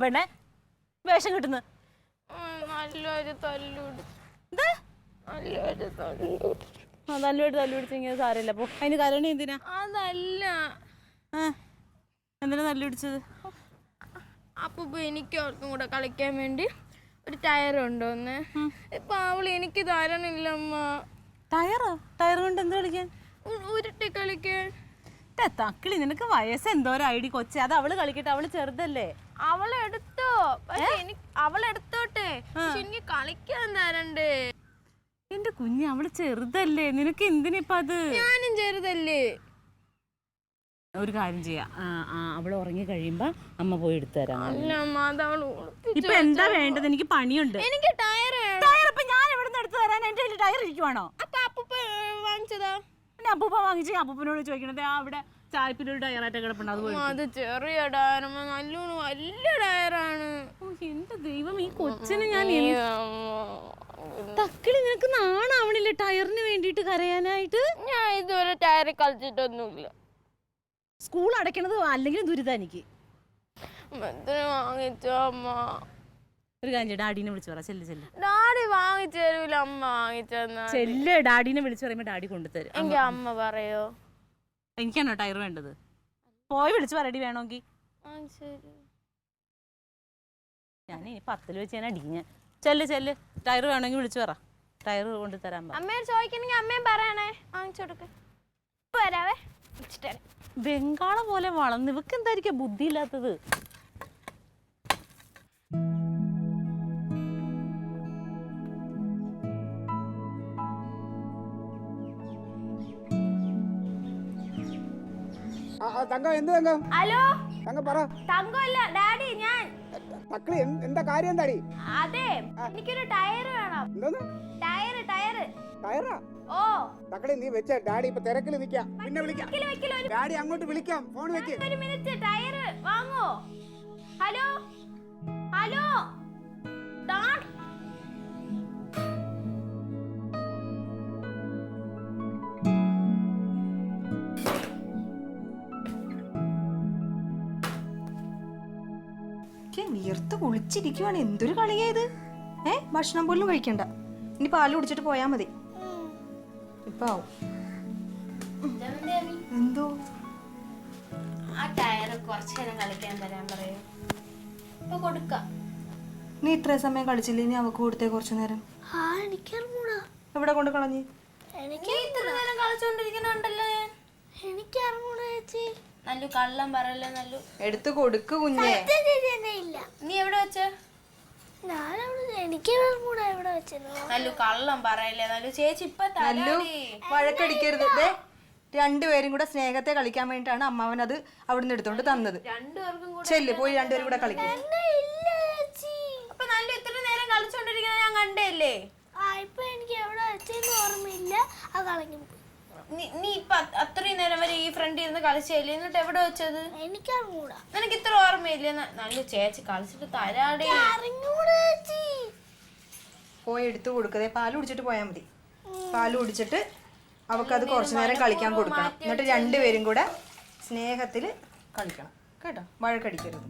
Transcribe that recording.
പെണ്ണെ വേഷം കിട്ടുന്നത്? നല്ലൊരു തല്ലുപിടിച്ചെങ്കിൽ സാരമില്ല. അപ്പൊ അതിന് കരണി എന്തിനാ? അതല്ല, എന്തിനാ തല്ലുപിടിച്ചത്? അപ്പൊ എനിക്ക് അവർക്കും കൂടെ കളിക്കാൻ വേണ്ടി ഒരു ടയർ ഉണ്ടോന്ന്. ഇപ്പൊ അവള് എനിക്ക് തരണില്ലമ്മ. ടയർ കൊണ്ട് എന്ത് കളിക്കാൻ? ഉരുട്ടി കളിക്കാൻ. തക്കിളി, നിനക്ക് വയസ്സ് എന്തോരം ഐഡി കൊച്ചെ. അത് അവള് കളിക്കട്ടെ, അവള് ചെറുതല്ലേ. അവളെടുത്തോ, അവളെടുത്തോട്ടെ, എനിക്ക് കളിക്കാൻ തരണ്ടേ. എന്റെ കുഞ്ഞ്, അവള് ചെറുതല്ലേ, നിനക്ക് എന്തിനിപ്പ അത്? ഞാനും ചെറുതല്ലേ. ഒരു കാര്യം ചെയ്യാം, അവള് ഉറങ്ങി കഴിയുമ്പോ അമ്മ പോയി എടുത്തു തരാം. ഇപ്പൊ എന്താ വേണ്ടത്? എനിക്ക് പണിയുണ്ട്. എനിക്ക് ടയർ ഇപ്പൊ ഞാൻ എവിടെ നിന്ന് എടുത്തു തരാൻ? എന്റെ കയ്യിൽ ടയർ ഇരിക്കുവാണോ? അപ്പൂപ്പ വാങ്ങിച്ചതാ. അപ്പൂപ്പ വാങ്ങിച്ച് അപ്പൂപ്പനോട് ചോദിക്കണത് അവിടെ ചായപ്പിലൊരു ടയറായിട്ട് കിടപ്പുണ്ട്. അത് ചെറിയ ടയർ, നല്ലോണം വലിയ ടയറാണ്. എന്റെ ദൈവം, ഈ കൊച്ചിന് ഞാൻ തക്കിളി, നിനക്ക് നാണാവണില്ലേ ടയറിന് വേണ്ടിട്ട് കരയാനായിട്ട്? ഞാൻ ഇതുവരെ ടയറിൽ കളിച്ചിട്ടൊന്നുമില്ല. സ്കൂൾ അടയ്ക്കണത് അല്ലെങ്കിൽ ദുരിത. എനിക്ക് ഒരു കാര്യം, ഡാഡിനെ വിളിച്ചു പറ. ചെല്ല്. ഡാഡി വാങ്ങിച്ചു തരൂല, അമ്മ വാങ്ങിച്ചെന്നാ. ചെല്ല്, ഡാഡിനെ വിളിച്ചു പറയുമ്പോ ഡാഡി കൊണ്ടുതരും. എങ്കിൽ അമ്മ പറയോ? എനിക്കാണോ ടയർ വേണ്ടത്? പോയി വിളിച്ചു പറയടി വേണമെങ്കിൽ. ഞാൻ 10 വെച്ച് ഞാൻ അടിക്കും. ചെല്ല്, ടയർ വേണമെങ്കിൽ വിളിച്ചു പറ, ടയർ കൊണ്ട് തരാൻ. അമ്മയോട് ചോദിക്കണെങ്കിൽ അമ്മയും പറയണേ, വാങ്ങിച്ചു കൊടുക്ക. വരാവേ. ബംഗാള പോലെ വളർന്ന് ഇവക്ക് എന്തായിരിക്കും ബുദ്ധി ഇല്ലാത്തത്? ഹലോ, തങ്കമല്ല ഡാഡി, ഞാൻ തക്കളി. എന്താ കാര്യം? എന്താടി? അതെ, എനിക്കൊരു ടയർ വേണം. ടയറാ? ഓ തക്കളി, നീ വെച്ച ഡാഡി ഇപ്പൊ തിരക്കില് നിൽക്കാം, പിന്നെ വിളിക്കാം. ഡാഡി അങ്ങോട്ട് വിളിക്കാം, ഫോൺ വെക്ക്. ഒരു മിനിറ്റ്, ടയർ വാങ്ങോ? Hello dad. വിയർത്ത് കുളിച്ചിരിക്കുവാണ്. എന്തൊരു കളിയായത്? ഭക്ഷണം പോലും കഴിക്കണ്ട, ഇനി പാല് കുടിച്ചിട്ട് പോയാ മതി. ഇപ്പൊ എന്തോ ആ ടയർ കുറച്ചു നേരം കളിക്കാൻ തരാൻ പറയൂ. ഇപ്പൊ കൊടുക്കാം. നീ ഇത്ര സമയം കളിച്ചില്ലേ? നീ അവക്ക് കൊടുത്തേ കുറച്ചു നേരം. എവിടെ കൊണ്ട് കളഞ്ഞ്? എനിക്ക് ഇത്ര നേരം കളിച്ചോണ്ടിരിക്കണുണ്ടല്ലോ ഞാൻ. എനിക്ക് അറിഞ്ഞൂടാ ചേച്ചി. നല്ല കള്ളം പറയല്ലേ. നല്ല എടുത്തു കൊടുക്ക് കുഞ്ഞെ. നീ എവിടെ വെച്ച? എനിക്ക് നല്ല കള്ളം പറയല്ലേ. നല്ല ചേച്ചി ഇപ്പൊ വഴക്കടിക്കരുത്. രണ്ടുപേരും കൂടെ സ്നേഹത്തെ കളിക്കാൻ വേണ്ടിട്ടാണ് അമ്മാവൻ അത് അവിടുന്ന് എടുത്തോണ്ട് തന്നത്. ചെല്ല്, പോയി രണ്ടുപേരും കൂടെ കളിക്കും. അപ്പൊ നല്ല ഇത്ര നേരം കളിച്ചോണ്ടിരിക്കണ ഞാൻ കണ്ടല്ലേ. എനിക്ക് എവിടെ വെച്ചെന്ന് ഓർമ്മയില്ല. നീ ഇപ്പൊ അത്രയും നേരം വരെ ഈ ഫ്രണ്ട് ഇരുന്ന് കളിച്ചല്ലേ, എന്നിട്ട് എവിടെ വെച്ചത്? എനിക്കറിഞ്ഞൂടാ. നിനക്ക് ഇത്ര ഓർമ്മയില്ല? നല്ല ചേച്ചി കളിച്ചിട്ട് തരാടേ. പോയി എടുത്തു കൊടുക്കതേ. പാല് കുടിച്ചിട്ട് പോയാൽ മതി. പാല് കുടിച്ചിട്ട് അവക്കത് കുറച്ചു നേരം കളിക്കാൻ കൊടുക്കണം. എന്നിട്ട് രണ്ടുപേരും കൂടെ സ്നേഹത്തിൽ കളിക്കണം കേട്ടോ. വഴക്കടിക്കരുത്.